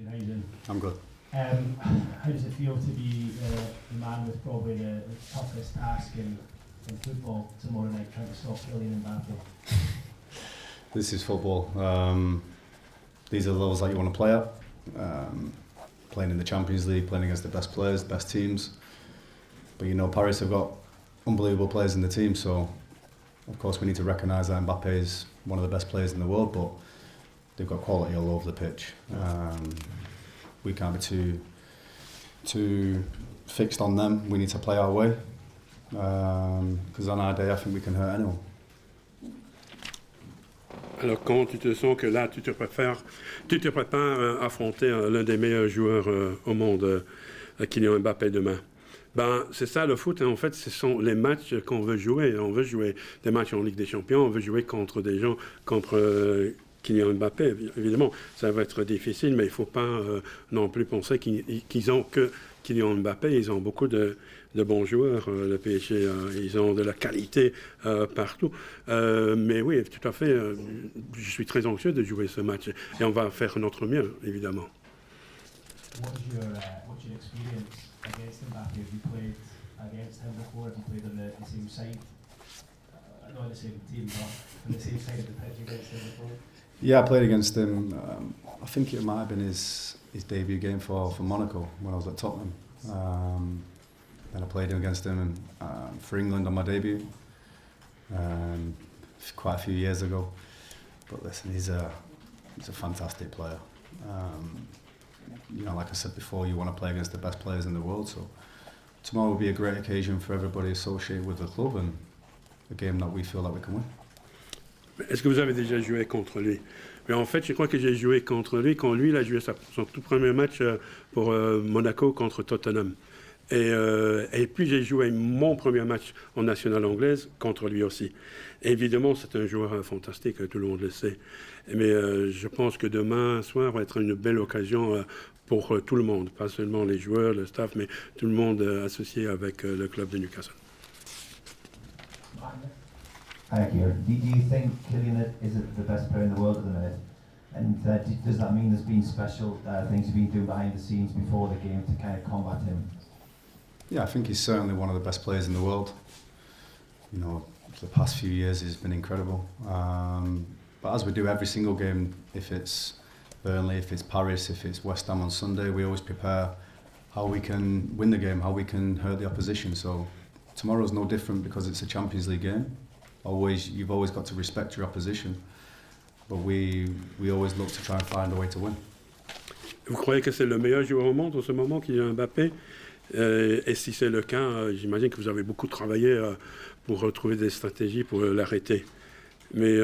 How you doing? I'm good. How does it feel to be the man with probably the toughest task in football tomorrow night, trying to stop Kylian Mbappe? This is football. These are the levels that you want to play at. Playing in the Champions League, playing against the best players, best teams. But you know, Paris have got unbelievable players in the team, so of course we need to recognise that Mbappe is one of the best players in the world, but they've got quality all over the pitch. We can't be too fixed on them. We need to play our way, because on our day I think we can hurt anyone. Alors comment tu te sens que là tu te prépares à affronter l'un des meilleurs joueurs au monde, Kylian Mbappé demain? Ben, c'est ça le foot, hein. En fait ce sont les matchs qu'on veut jouer. On veut jouer des matchs en Ligue des Champions, on veut jouer contre des gens, contre Kylian Mbappé. Évidemment ça va être difficile, mais il ne faut pas non plus penser qu'ils ont que Kylian Mbappé. Ils ont beaucoup de bons joueurs, le PSG, ils ont de la qualité partout. Mais oui, tout à fait, je suis très anxieux de jouer ce match et on va faire notre mieux, évidemment. What's your experience against Mbappe? Have you played against him before? Have you played on the same side? Not on the same team, but on the same side of the pitch against him before? Yeah, I played against him. I think it might have been his debut game for Monaco when I was at Tottenham. Then I played against him for England on my debut, quite a few years ago. But listen, he's a fantastic player. You know, like I said before, you want to play against the best players in the world. So tomorrow will be a great occasion for everybody associated with the club and a game that we feel that we can win. Est-ce que vous avez déjà joué contre lui? Mais en fait, je crois que j'ai joué contre lui quand lui il a joué son tout premier match pour Monaco contre Tottenham. Et puis j'ai joué mon premier match en nationale anglaise contre lui aussi. Et évidemment, c'est un joueur fantastique, tout le monde le sait. Mais je pense que demain soir va être une belle occasion pour tout le monde, pas seulement les joueurs, le staff, mais tout le monde associé avec le club de Newcastle. Hi, Kieran. Do you think Kylian is the best player in the world at the minute? And does that mean there's been special things you've been doing behind the scenes before the game to kind of combat him? Yeah, I think he's certainly one of the best players in the world. You know, the past few years he's been incredible. But as we do every single game, if it's Burnley, if it's Paris, if it's West Ham on Sunday, we always prepare how we can win the game, how we can hurt the opposition. So tomorrow's no different because it's a Champions League game. You've always got to respect your opposition, but we always look to try and find a way to win. Vous croyez que c'est le meilleur joueur au monde en ce moment, Kylian Mbappé? Et si c'est le cas, j'imagine que vous avez beaucoup travaillé pour retrouver des stratégies pour l'arrêter. Mais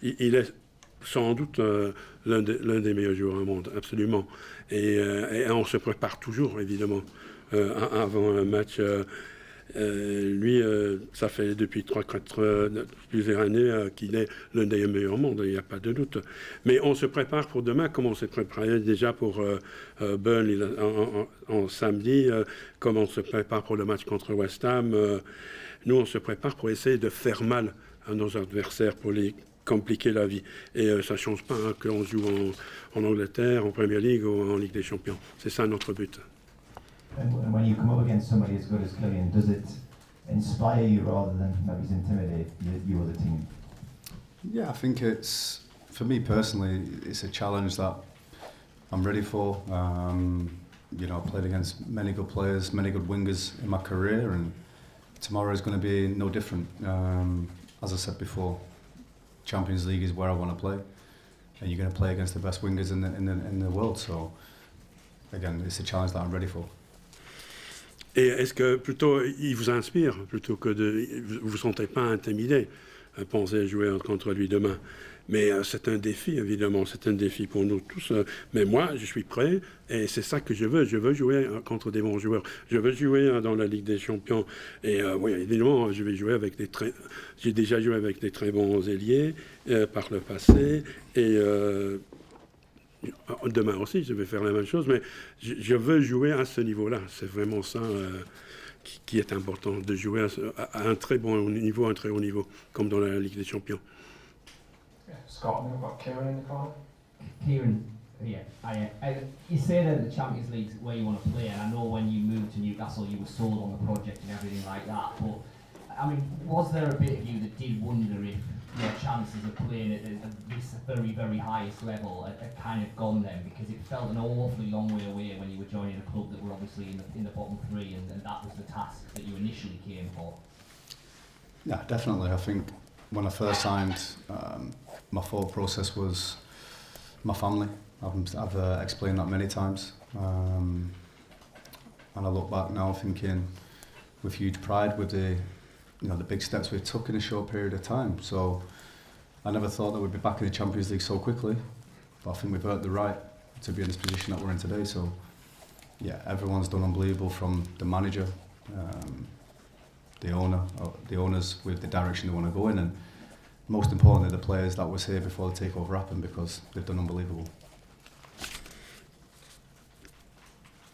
il est sans doute l'un des meilleurs joueurs au monde, absolument. Et on se prépare toujours, évidemment, avant un match. Lui, ça fait depuis 3-4 plusieurs années qu'il est l'un des meilleurs au monde, il n'y a pas de doute. Mais on se prépare pour demain, comme on s'est préparé déjà pour Burnley en samedi, comme on se prépare pour le match contre West Ham. Nous, on se prépare pour essayer de faire mal à nos adversaires, pour les compliquer la vie. Et ça ne change pas que l'on joue en Angleterre, en Premier League ou en Ligue des Champions. C'est ça notre but. And when you come up against somebody as good as Kylian, does it inspire you rather than maybe intimidate you or the team? Yeah, I think for me personally, it's a challenge that I'm ready for. You know, I've played against many good players, many good wingers in my career, and tomorrow is going to be no different. As I said before, Champions League is where I want to play, and you're going to play against the best wingers in the world. So, again, it's a challenge that I'm ready for. Et est-ce que plutôt il vous inspire, plutôt que vous ne vous sentez pas intimidé à penser jouer contre lui demain? Mais c'est un défi, évidemment, c'est un défi pour nous tous. Mais moi, je suis prêt et c'est ça que je veux. Je veux jouer contre des bons joueurs. Je veux jouer dans la Ligue des Champions. Et oui, évidemment, je vais jouer avec j'ai déjà joué avec des très bons ailiers par le passé. Et demain aussi, je vais faire la même chose, mais je veux jouer à ce niveau-là. C'est vraiment ça qui est important, de jouer à un très bon niveau, un très haut niveau, comme dans la Ligue des Champions. Scott, we've got Kieran in the corner. Kieran, You say that the Champions League's where you want to play, and I know when you moved to Newcastle you were sold on the project and everything like that, but I mean, was there a bit of you that did wonder if your chances of playing at this very, very highest level had kind of gone then, because it felt an awfully long way away when you were joining a club that were obviously in the bottom three, and that was the task that you initially came for? Yeah, definitely. I think when I first signed, my thought process was my family. I've explained that many times, and I look back now thinking with huge pride with the big steps we took in a short period of time. So I never thought that we'd be back in the Champions League so quickly, but I think we've earned the right to be in this position that we're in today. So yeah, everyone's done unbelievable, from the manager, the owners with the direction they want to go in, and most importantly the players that was here before the takeover happened, because they've done unbelievable.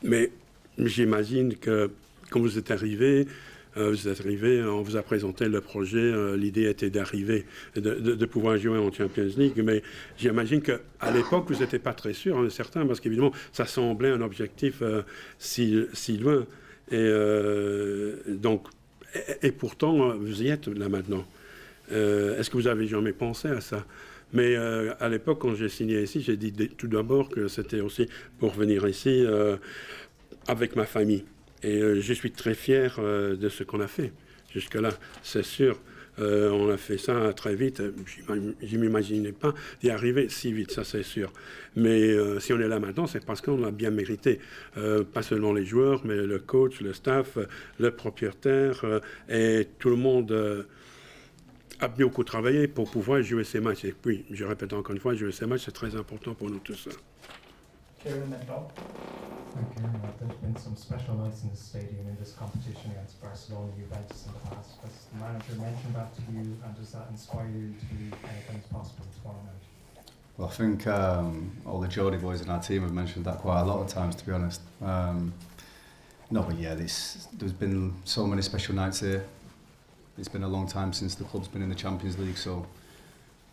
Mais j'imagine que quand vous êtes arrivé, on vous a présenté le projet, l'idée était d'arriver, de pouvoir jouer en Champions League, mais j'imagine qu'à l'époque, vous n'étiez pas très sûr, hein, certain, parce qu'évidemment, ça semblait un objectif si loin. Et pourtant, vous y êtes là maintenant. Est-ce que vous avez jamais pensé à ça? Mais à l'époque, quand j'ai signé ici, j'ai dit tout d'abord que c'était aussi pour venir ici avec ma famille. Et je suis très fier de ce qu'on a fait jusque-là, c'est sûr. On a fait ça très vite. Je ne m'imaginais pas d'y arriver si vite, ça c'est sûr. Mais si on est là maintenant, c'est parce qu'on a bien mérité. Pas seulement les joueurs, mais le coach, le staff, le propriétaire et tout le monde a beaucoup travaillé pour pouvoir jouer ces matchs. Et puis, je répète encore une fois, jouer ces matchs, c'est très important pour nous tous. Kieran Mendoll. Thank you. There's been some special nights in the stadium in this competition against Barcelona, Juventus in the past. Has the manager mentioned that to you, and does that inspire you to do anything possible tomorrow night? Well, I think all the Geordie boys in our team have mentioned that quite a lot of times, to be honest. No, but yeah, there's been so many special nights here. It's been a long time since the club's been in the Champions League, so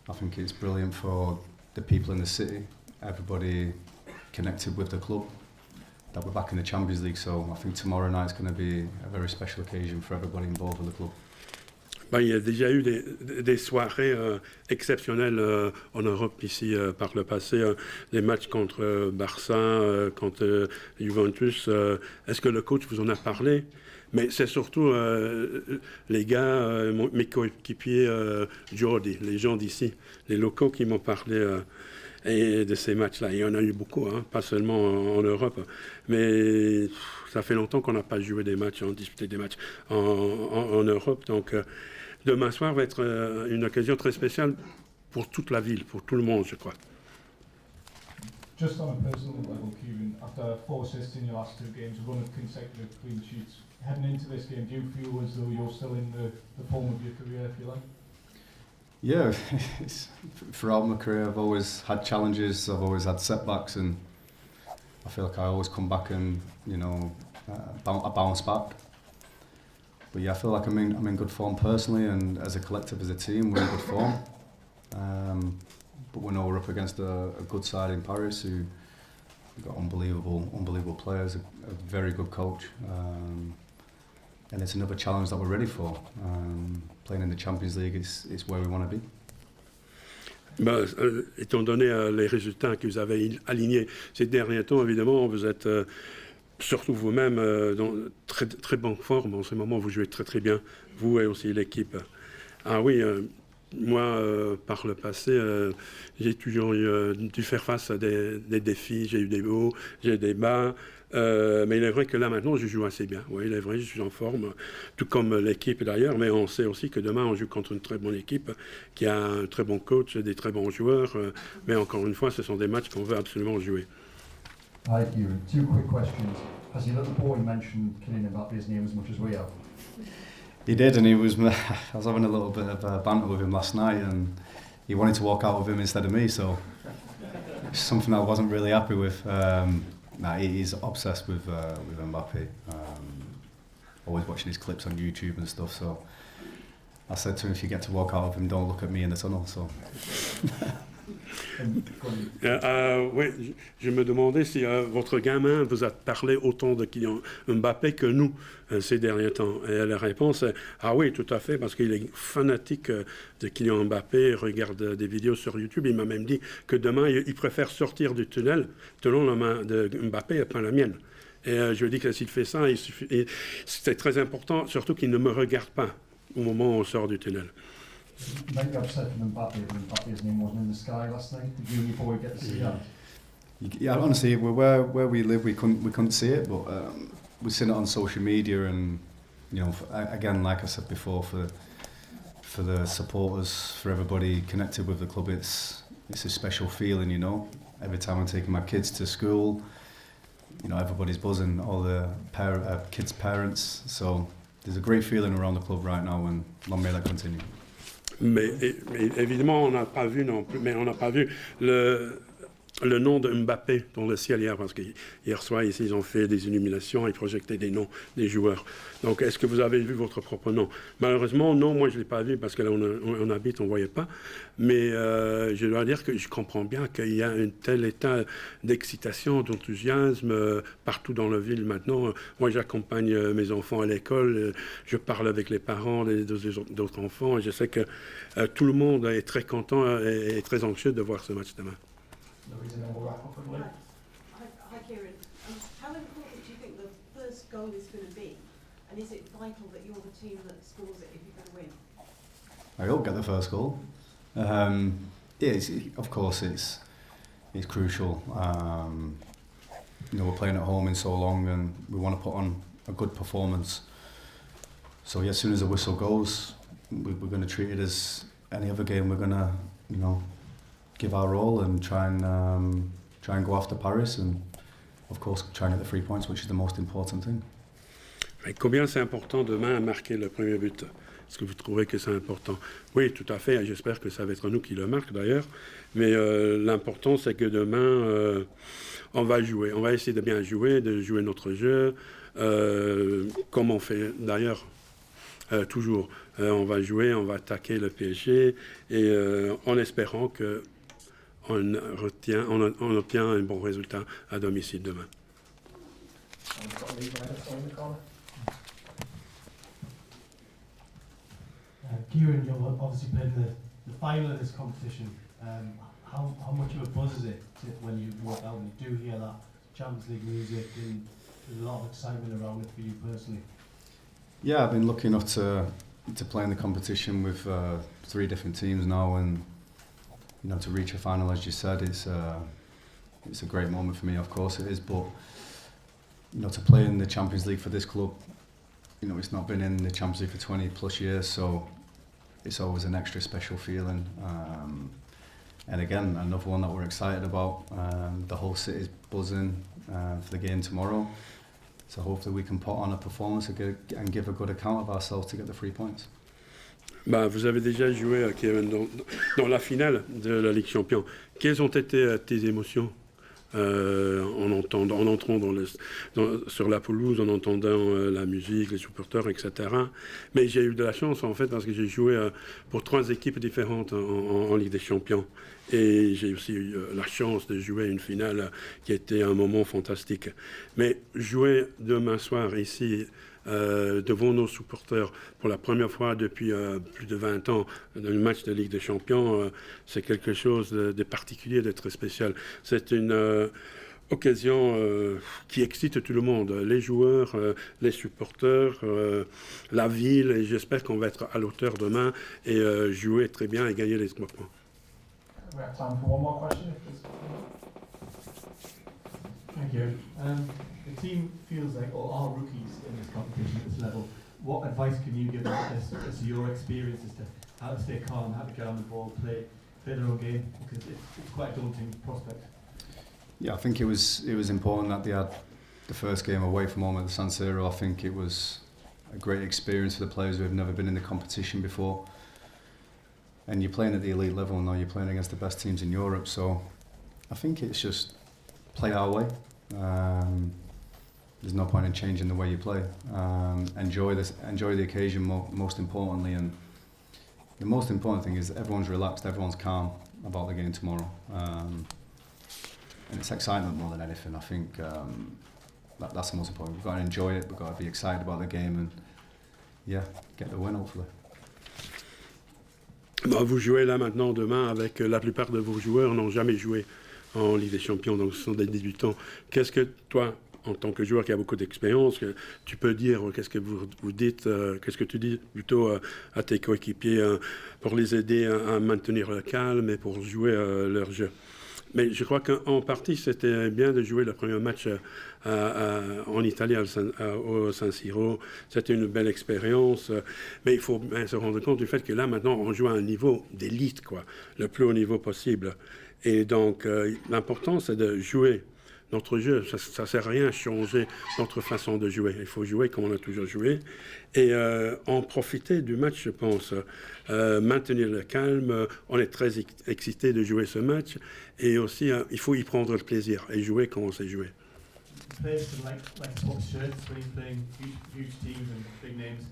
I think it's brilliant for the people in the city, everybody connected with the club, that we're back in the Champions League. So I think tomorrow night's going to be a very special occasion for everybody involved with the club. Ben, il y a déjà eu des soirées exceptionnelles en Europe ici par le passé, des matchs contre Barça, contre Juventus. Est-ce que le coach vous en a parlé? Mais c'est surtout les gars, mes coéquipiers Geordie, les gens d'ici, les locaux qui m'ont parlé et de ces matchs-là. Il y en a eu beaucoup, hein, pas seulement en Europe, mais ça fait longtemps qu'on n'a pas joué des matchs, disputé des matchs en Europe. Donc demain soir va être une occasion très spéciale pour toute la ville, pour tout le monde, je crois. Just on a personal level, Kieran, after 4 assists in your last 2 games, a run of consecutive clean sheets, heading into this game, do you feel as though you're still in the form of your career, if you like? Yeah, throughout my career I've always had challenges, I've always had setbacks, and I feel like I always come back and, I bounce back. But yeah, I feel like I'm in good form personally, and as a collective, as a team, we're in good form. But we know we're up against a good side in Paris who got unbelievable players, a very good coach, and it's another challenge that we're ready for. Playing in the Champions League is where we want to be. Ben, étant donné les résultats que vous avez alignés ces derniers temps, évidemment, vous êtes surtout vous-même dans très, très bonne forme. En ce moment, vous jouez très très bien, vous et aussi l'équipe. Ah oui, moi, par le passé, j'ai toujours dû faire face à des défis. J'ai eu des hauts, j'ai eu des bas. Mais il est vrai que là, maintenant, je joue assez bien. Oui, il est vrai, je suis en forme, tout comme l'équipe d'ailleurs. Mais on sait aussi que demain, on joue contre une très bonne équipe qui a un très bon coach, des très bons joueurs. Mais encore une fois, ce sont des matchs qu'on veut absolument jouer. Hi, Kieran. 2 quick questions. Has your little boy mentioned Kylian Mbappe's name as much as we have? He did, and I was having a little bit of banter with him last night, and he wanted to walk out with him instead of me, so it's something I wasn't really happy with. He's obsessed with Mbappe. Always watching his clips on YouTube and stuff, so I said to him, if you get to walk out with him, don't look at me in the tunnel. So Oui, je me demandais si votre gamin vous a parlé autant de Kylian Mbappé que nous ces derniers temps. Et la réponse est ah oui, tout à fait, parce qu'il est fanatique de Kylian Mbappé, il regarde des vidéos sur YouTube. Il m'a même dit que demain, il préfère sortir du tunnel selon la main de Mbappé et pas la mienne. Et je lui dis que s'il fait ça, c'est très important, surtout qu'il ne me regarde pas au moment où on sort du tunnel. You might be upset with Mbappe when Mbappe's name wasn't in the sky last night. Did you and your boy get to see that? Yeah, honestly, where we live, we couldn't see it, but we've seen it on social media, and you know, again, like I said before, for the supporters, for everybody connected with the club, it's a special feeling, you know. Every time I'm taking my kids to school, you know, everybody's buzzing, all the kids' parents. So there's a great feeling around the club right now, and long may that continue. Mais évidemment, on n'a pas vu non plus, mais on n'a pas vu le nom de Mbappé dans le ciel hier, parce qu'hier soir, ici, ils ont fait des illuminations, ils projetaient des noms des joueurs. Donc, est-ce que vous avez vu votre propre nom? Malheureusement, non, moi, je ne l'ai pas vu, parce que là, on habite, on ne voyait pas. Mais je dois dire que je comprends bien qu'il y a un tel état d'excitation, d'enthousiasme partout dans la ville maintenant. Moi, j'accompagne mes enfants à l'école, je parle avec les parents d'autres enfants, et je sais que tout le monde est très content et très anxieux de voir ce match demain. Hi Kieran. How important do you think the first goal is going to be? And is it vital that you're the team that scores it if you're going to win? I hope get the first goal. Of course, it's crucial. You know, we're playing at home in so long, and we want to put on a good performance. So yeah, as soon as the whistle goes, we're going to treat it as any other game. We're going to, you know, give our all and try and go after Paris, and of course try and get the 3 points, which is the most important thing. Mais combien c'est important demain à marquer le premier but? Est-ce que vous trouvez que c'est important? Oui, tout à fait. J'espère que ça va être nous qui le marque d'ailleurs. Mais l'important, c'est que demain, on va jouer. On va essayer de bien jouer, de jouer notre jeu, comme on fait d'ailleurs toujours. On va jouer, on va attaquer le PSG, et en espérant que on obtient un bon résultat à domicile demain. Kieran, you've obviously played the final of this competition. How much of a buzz is it when you walk out and you do hear that Champions League music, and there's a lot of excitement around it for you personally? Yeah, I've been lucky enough to play in the competition with 3 different teams now, and you know, to reach a final, as you said, it's a great moment for me. Of course it is, but you know, to play in the Champions League for this club, you know, it's not been in the Champions League for 20 plus years, so it's always an extra special feeling. And again, another one that we're excited about. The whole city's buzzing for the game tomorrow. So hopefully we can put on a performance and give a good account of ourselves to get the 3 points. Bah, vous avez déjà joué, Kevin, dans la finale de la Ligue Champions. Quelles ont été tes émotions en entrant sur la pelouse, en entendant la musique, les supporters, etc. Mais j'ai eu de la chance, en fait, parce que j'ai joué pour 3 équipes différentes en Ligue des Champions. Et j'ai aussi eu la chance de jouer une finale qui était un moment fantastique. Mais jouer demain soir ici, devant nos supporters pour la première fois depuis plus de 20 ans dans le match de Ligue des Champions, c'est quelque chose de particulier, de très spécial. C'est une occasion qui excite tout le monde, les joueurs, les supporters, la ville, et j'espère qu'on va être à l'auteur demain et jouer très bien et gagner les 3 points. We have time for one more question. Thank you. The team feels like all rookies in this competition at this level. What advice can you give as your experience as to how to stay calm, how to get on the ball, play their own game? Because it's quite a daunting prospect. Yeah, I think it was important that they had the first game away from home at the San Siro. I think it was a great experience for the players who have never been in the competition before. And you're playing at the elite level now, you're playing against the best teams in Europe, so I think it's just play our way. There's no point in changing the way you play. Enjoy the occasion most importantly, and the most important thing is everyone's relaxed, everyone's calm. about the game tomorrow. And it's excitement more than anything. I think that's the most important. We've got to enjoy it, we've got to be excited about the game and get the win hopefully. Vous jouez là maintenant demain avec la plupart de vos joueurs n'ont jamais joué en Ligue des Champions, donc ce sont des débutants. Qu'est-ce que toi, en tant que joueur qui a beaucoup d'expérience, tu peux dire, qu'est-ce que vous dites, qu'est-ce que tu dis plutôt à tes coéquipiers pour les aider à maintenir le calme et pour jouer leur jeu? Mais je crois qu'en partie, c'était bien de jouer le premier match en Italie, au San Siro. C'était une belle expérience. Mais il faut bien se rendre compte du fait que là, maintenant, on joue à un niveau d'élite, quoi, le plus haut niveau possible. Et donc, l'important, c'est de jouer notre jeu. Ça ne sert à rien à changer notre façon de jouer. Il faut jouer comme on a toujours joué. Et en profiter du match, je pense. Maintenir le calme. On est très excité de jouer ce match. Et aussi, il faut y prendre le plaisir et jouer comme on sait jouer. Players can like swap shirts when you're playing huge teams and big names.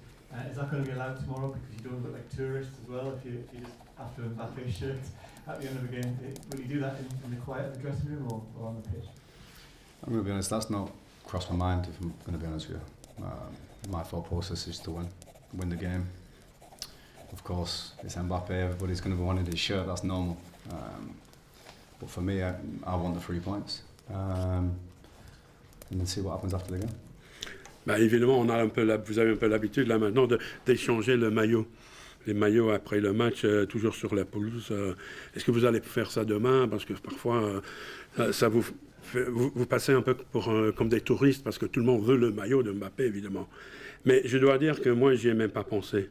Is that going to be allowed tomorrow because you don't look like tourists as well if you just after Mbappe's shirt at the end of the game? Will you do that in the quiet of the dressing room or on the pitch? I'm going to be honest, that's not crossed my mind if I'm going to be honest with you. My thought process is to win the game. Of course, it's Mbappe, everybody's going to be wanting his shirt, that's normal. But for me, I want the 3 points. And then see what happens after the game. Bah évidemment, vous avez un peu l'habitude là maintenant d'échanger le maillot. Les maillots après le match, toujours sur la pelouse. Est-ce que vous allez faire ça demain? Parce que parfois, ça vous passez un peu comme des touristes parce que tout le monde veut le maillot de Mbappé, évidemment. Mais je dois dire que moi, j'y ai même pas pensé.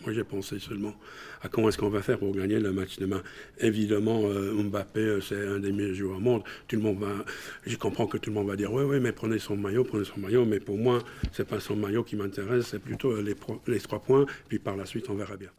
Moi, j'ai pensé seulement à comment est-ce qu'on va faire pour gagner le match demain. Évidemment, Mbappé, c'est un des meilleurs joueurs au monde. Je comprends que tout le monde va dire oui, mais prenez son maillot. Mais pour moi, c'est pas son maillot qui m'intéresse, c'est plutôt les 3 points. Puis par la suite, on verra bien.